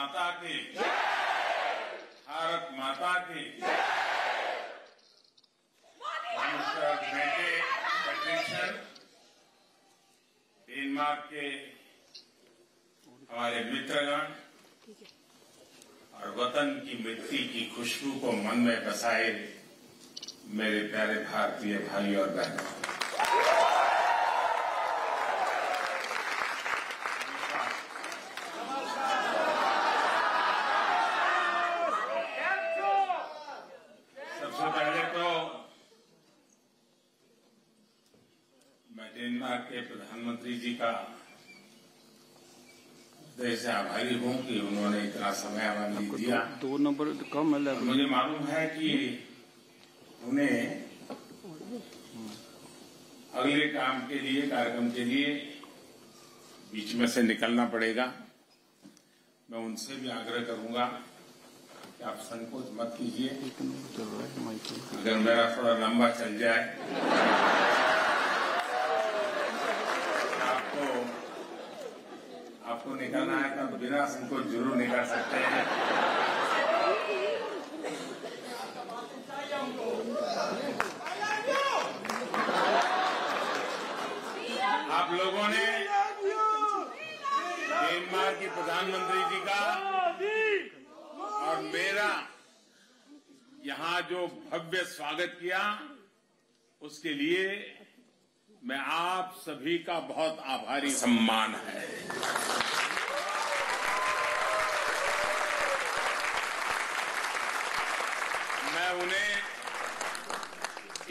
माता की, भारत माता की। मिस्टर मेटे फ्रेडरिक्सन, डेनमार्क के हमारे मित्रगण और वतन की मिट्टी की खुशबू को मन में बसाए मेरे प्यारे भारतीय भाई और बहनों, सबसे पहले तो मैं डेनमार्क के प्रधानमंत्री जी का हृदय से आभारी हूं कि उन्होंने इतना समय हमें दिया। दो नंबर कम है। मुझे मालूम है कि उन्हें अगले काम के लिए, कार्यक्रम के लिए बीच में से निकलना पड़ेगा। मैं उनसे भी आग्रह करूंगा कि आप संकोच मत कीजिए। अगर मेरा थोड़ा लंबा चल जाए, आपको निकलना है तो बिना संकोच जरूर निकल सकते हैं। आप लोगों ने डेनमार्क की प्रधानमंत्री जी का और मेरा यहां जो भव्य स्वागत किया, उसके लिए मैं आप सभी का बहुत आभारी। सम्मान है। मैं उन्हें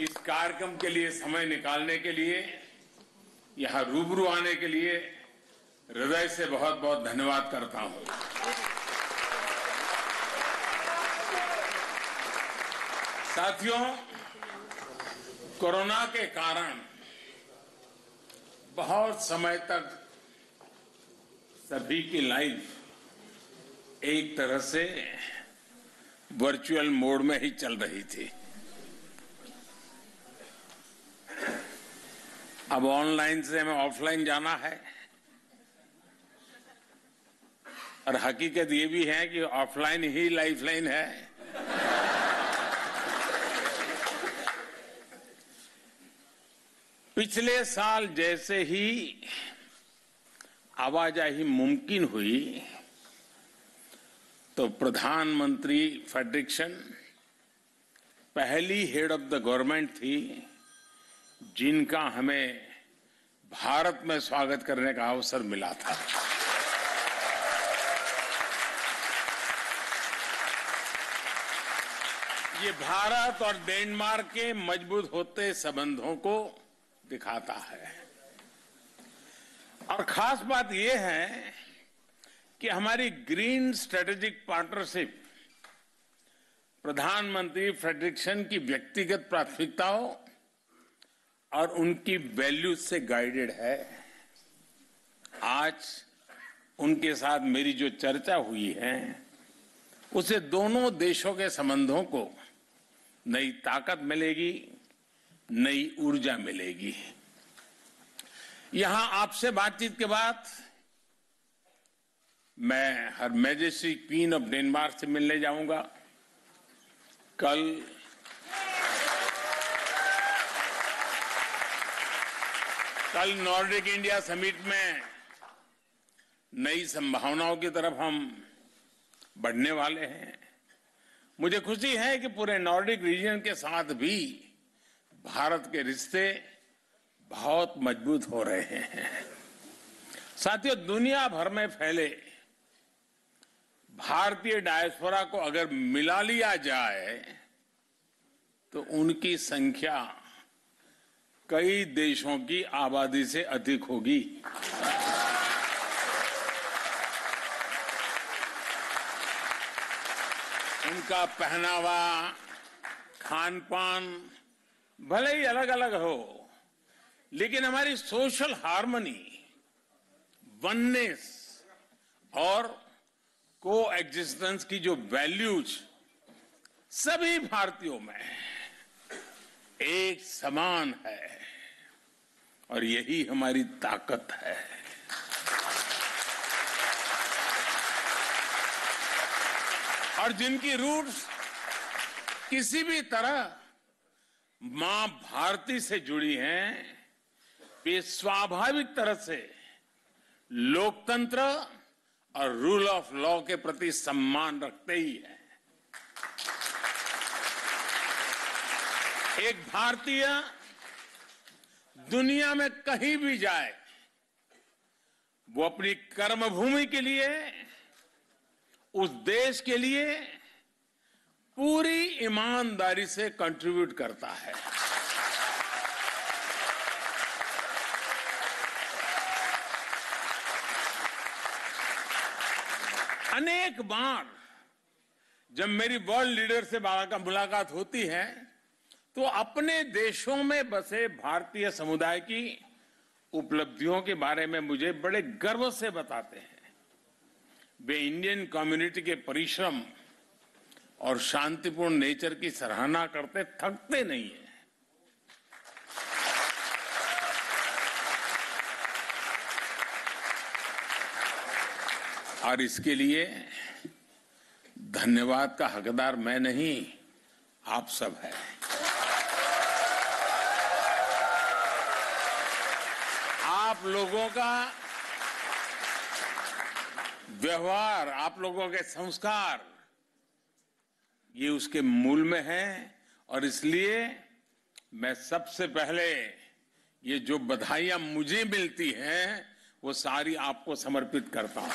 इस कार्यक्रम के लिए समय निकालने के लिए, यहां रूबरू आने के लिए हृदय से बहुत बहुत धन्यवाद करता हूं। साथियों, कोरोना के कारण बहुत समय तक सभी की लाइफ एक तरह से वर्चुअल मोड में ही चल रही थी। अब ऑनलाइन से हमें ऑफलाइन जाना है, और हकीकत ये भी है कि ऑफलाइन ही लाइफलाइन है। पिछले साल जैसे ही आवाजाही मुमकिन हुई तो प्रधानमंत्री फ्रेडरिक्सन पहली हेड ऑफ द गवर्नमेंट थी जिनका हमें भारत में स्वागत करने का अवसर मिला था। ये भारत और डेनमार्क के मजबूत होते संबंधों को दिखाता है। और खास बात यह है कि हमारी ग्रीन स्ट्रेटेजिक पार्टनरशिप प्रधानमंत्री फ्रेडरिक्सन की व्यक्तिगत प्राथमिकताओं और उनकी वैल्यूज से गाइडेड है। आज उनके साथ मेरी जो चर्चा हुई है, उसे दोनों देशों के संबंधों को नई ताकत मिलेगी, नई ऊर्जा मिलेगी। यहां आपसे बातचीत के बाद मैं हर मैजेस्टी क्वीन ऑफ डेनमार्क से मिलने जाऊंगा। कल नॉर्डिक इंडिया समिट में नई संभावनाओं की तरफ हम बढ़ने वाले हैं। मुझे खुशी है कि पूरे नॉर्डिक रीजन के साथ भी भारत के रिश्ते बहुत मजबूत हो रहे हैं। साथियों, दुनिया भर में फैले भारतीय डायस्पोरा को अगर मिला लिया जाए तो उनकी संख्या कई देशों की आबादी से अधिक होगी। उनका पहनावा, खान पान भले ही अलग अलग हो, लेकिन हमारी सोशल हार्मनी, वननेस और को एग्जिस्टेंस की जो वैल्यूज सभी भारतीयों में एक समान है, और यही हमारी ताकत है। और जिनकी रूट्स किसी भी तरह मां भारती से जुड़ी हैं, वे स्वाभाविक तरह से लोकतंत्र और रूल ऑफ लॉ के प्रति सम्मान रखते ही हैं। एक भारतीय दुनिया में कहीं भी जाए, वो अपनी कर्मभूमि के लिए, उस देश के लिए पूरी ईमानदारी से कंट्रीब्यूट करता है। अनेक बार जब मेरी वर्ल्ड लीडर से मुलाकात होती है, तो अपने देशों में बसे भारतीय समुदाय की उपलब्धियों के बारे में मुझे बड़े गर्व से बताते हैं। वे इंडियन कम्युनिटी के परिश्रम और शांतिपूर्ण नेचर की सराहना करते थकते नहीं है। और इसके लिए धन्यवाद का हकदार मैं नहीं, आप सब हैं। आप लोगों का व्यवहार, आप लोगों के संस्कार, ये उसके मूल में है। और इसलिए मैं सबसे पहले ये जो बधाइयां मुझे मिलती हैं, वो सारी आपको समर्पित करता हूं।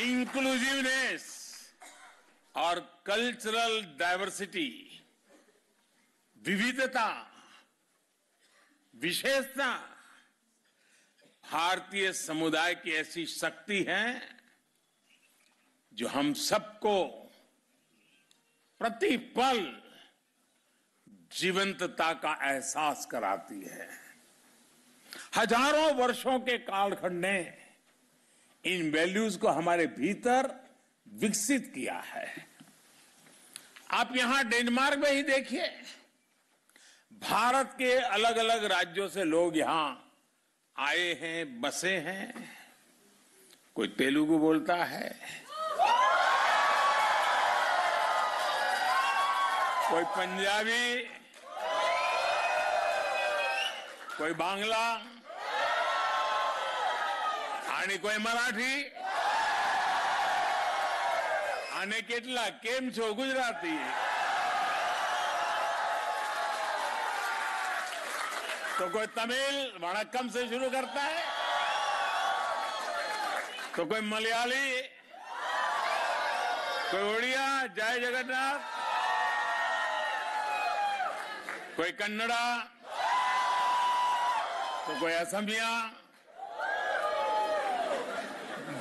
इंक्लूसिवनेस और कल्चरल डाइवर्सिटी, विविधता, विशेषता भारतीय समुदाय की ऐसी शक्ति है जो हम सबको प्रतिपल जीवंतता का एहसास कराती है। हजारों वर्षों के कालखंड ने इन वैल्यूज को हमारे भीतर विकसित किया है। आप यहां डेनमार्क में ही देखिए, भारत के अलग अलग राज्यों से लोग यहां आए हैं, बसे हैं। कोई तेलुगु बोलता है, कोई पंजाबी, कोई बांग्ला आणि कोई मराठी અને કેટલા કેમ છો ગુજરાતી, तो कोई तमिल वणक्कम से शुरू करता है, तो कोई मलयाली, कोई उड़िया जय जगन्नाथ, कोई कन्नड़ा, तो कोई असमिया।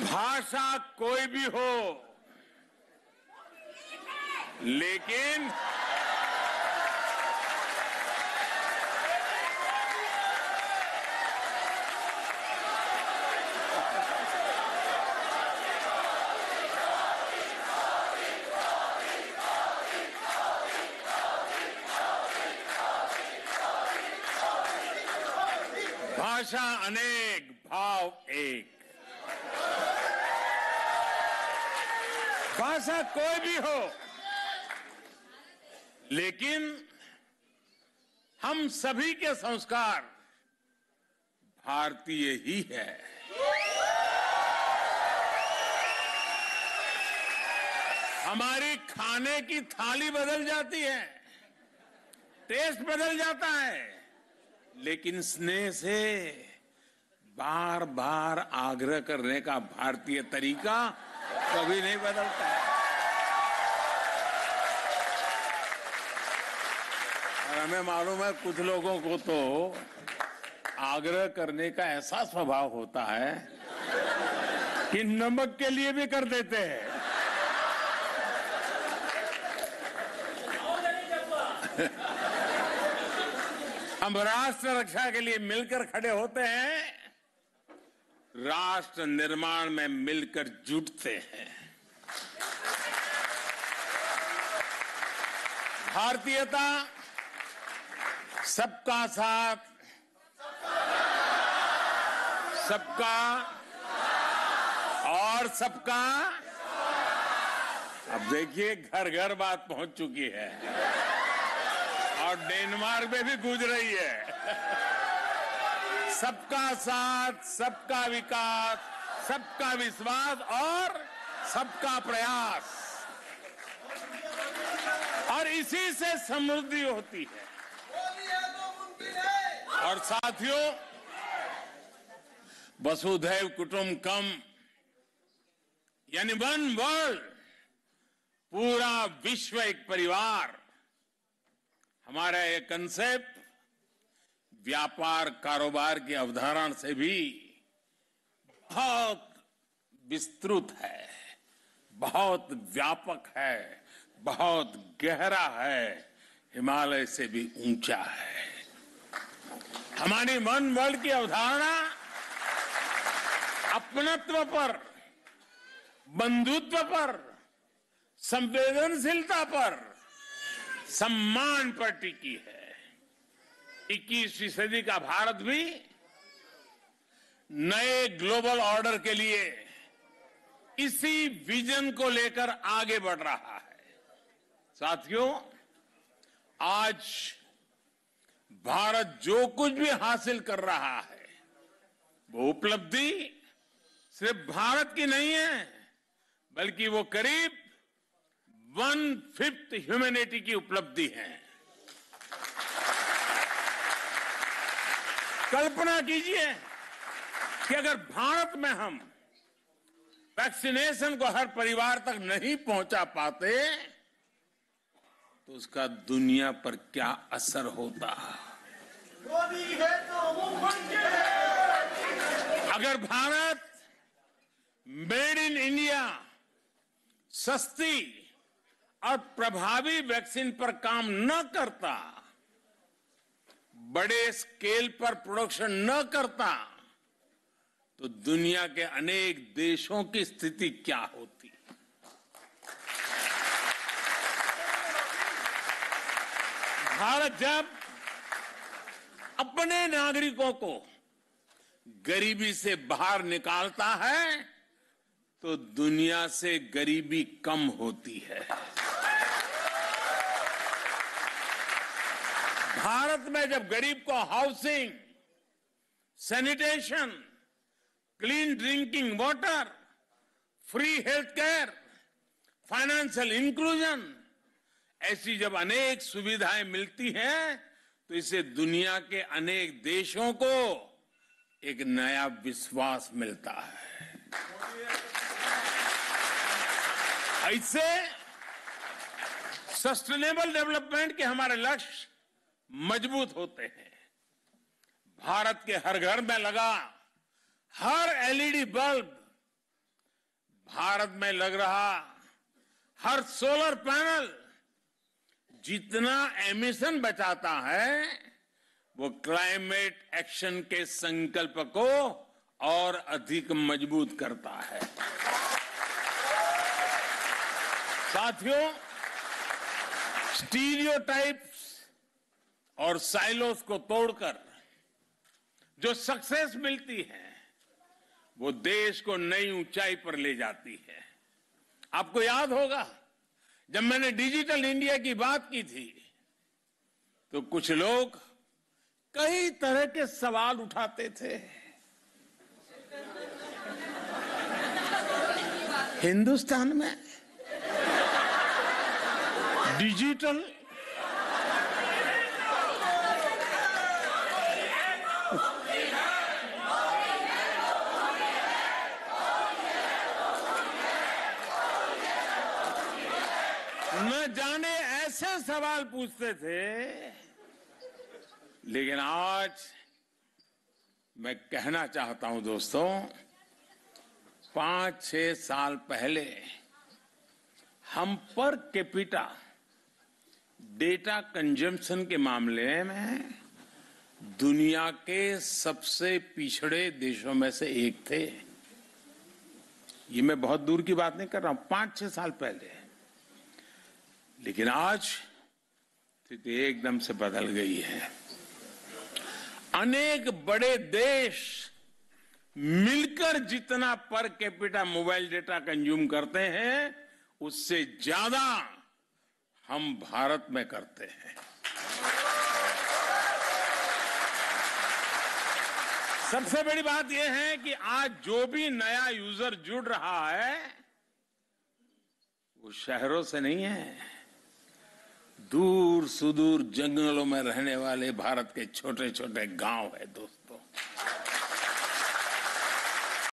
भाषा कोई भी हो, लेकिन भाषा अनेक, भाव एक। भाषा कोई भी हो, लेकिन हम सभी के संस्कार भारतीय ही है। हमारी खाने की थाली बदल जाती है, टेस्ट बदल जाता है, लेकिन स्नेह से बार बार आग्रह करने का भारतीय तरीका कभी नहीं बदलता है। और हमें मालूम है कुछ लोगों को तो आग्रह करने का ऐसा स्वभाव होता है कि नमक के लिए भी कर देते हैं। हम राष्ट्र रक्षा के लिए मिलकर खड़े होते हैं, राष्ट्र निर्माण में मिलकर जुटते हैं। भारतीयता सबका साथ, सबका और सबका। अब देखिए घर घर बात पहुंच चुकी है और डेनमार्क में भी गूंज रही है। सबका साथ, सबका विकास, सबका विश्वास और सबका प्रयास, और इसी से समृद्धि होती है। और साथियों, वसुधैव कुटुंबकम यानी वन वर्ल्ड, पूरा विश्व एक परिवार, हमारा ये कंसेप्ट व्यापार कारोबार की अवधारणा से भी बहुत विस्तृत है, बहुत व्यापक है, बहुत गहरा है, हिमालय से भी ऊंचा है। हमारी वन वर्ल्ड की अवधारणा अपनत्व पर, बंधुत्व पर, संवेदनशीलता पर, सम्मान पर टिकी है। 21वीं सदी का भारत भी नए ग्लोबल ऑर्डर के लिए इसी विजन को लेकर आगे बढ़ रहा है। साथियों, आज भारत जो कुछ भी हासिल कर रहा है, वो उपलब्धि सिर्फ भारत की नहीं है, बल्कि वो करीब 1/5 ह्यूमैनिटी की उपलब्धि है। कल्पना कीजिए कि अगर भारत में हम वैक्सीनेशन को हर परिवार तक नहीं पहुंचा पाते तो उसका दुनिया पर क्या असर होता। अगर भारत मेड इन इंडिया सस्ती और प्रभावी वैक्सीन पर काम न करता, बड़े स्केल पर प्रोडक्शन न करता, तो दुनिया के अनेक देशों की स्थिति क्या होती। भारत जब अपने नागरिकों को गरीबी से बाहर निकालता है तो दुनिया से गरीबी कम होती है। भारत में जब गरीब को housing, sanitation, clean drinking water, free health care, financial inclusion, ऐसी जब अनेक सुविधाएं मिलती हैं तो इससे दुनिया के अनेक देशों को एक नया विश्वास मिलता है। ऐसे सस्टेनेबल डेवलपमेंट के हमारे लक्ष्य मजबूत होते हैं। भारत के हर घर में लगा हर एलईडी बल्ब, भारत में लग रहा हर सोलर पैनल जितना एमिशन बचाता है वो क्लाइमेट एक्शन के संकल्प को और अधिक मजबूत करता है। साथियों, स्टीरियोटाइप्स और साइलोस को तोड़कर जो सक्सेस मिलती है वो देश को नई ऊंचाई पर ले जाती है। आपको याद होगा जब मैंने डिजिटल इंडिया की बात की थी तो कुछ लोग कई तरह के सवाल उठाते थे। हिंदुस्तान में डिजिटल न जाने ऐसे सवाल पूछते थे, लेकिन आज मैं कहना चाहता हूं दोस्तों, 5-6 साल पहले हम पर कैपिटा डेटा कंजम्पशन के मामले में दुनिया के सबसे पिछड़े देशों में से एक थे। ये मैं बहुत दूर की बात नहीं कर रहा हूं, 5-6 साल पहले। लेकिन आज स्थिति एकदम से बदल गई है। अनेक बड़े देश मिलकर जितना per capita mobile data consume करते हैं, उससे ज्यादा हम भारत में करते हैं। सबसे बड़ी बात यह है कि आज जो भी नया यूजर जुड़ रहा है वो शहरों से नहीं है, दूर सुदूर जंगलों में रहने वाले भारत के छोटे छोटे गांव है दोस्तों।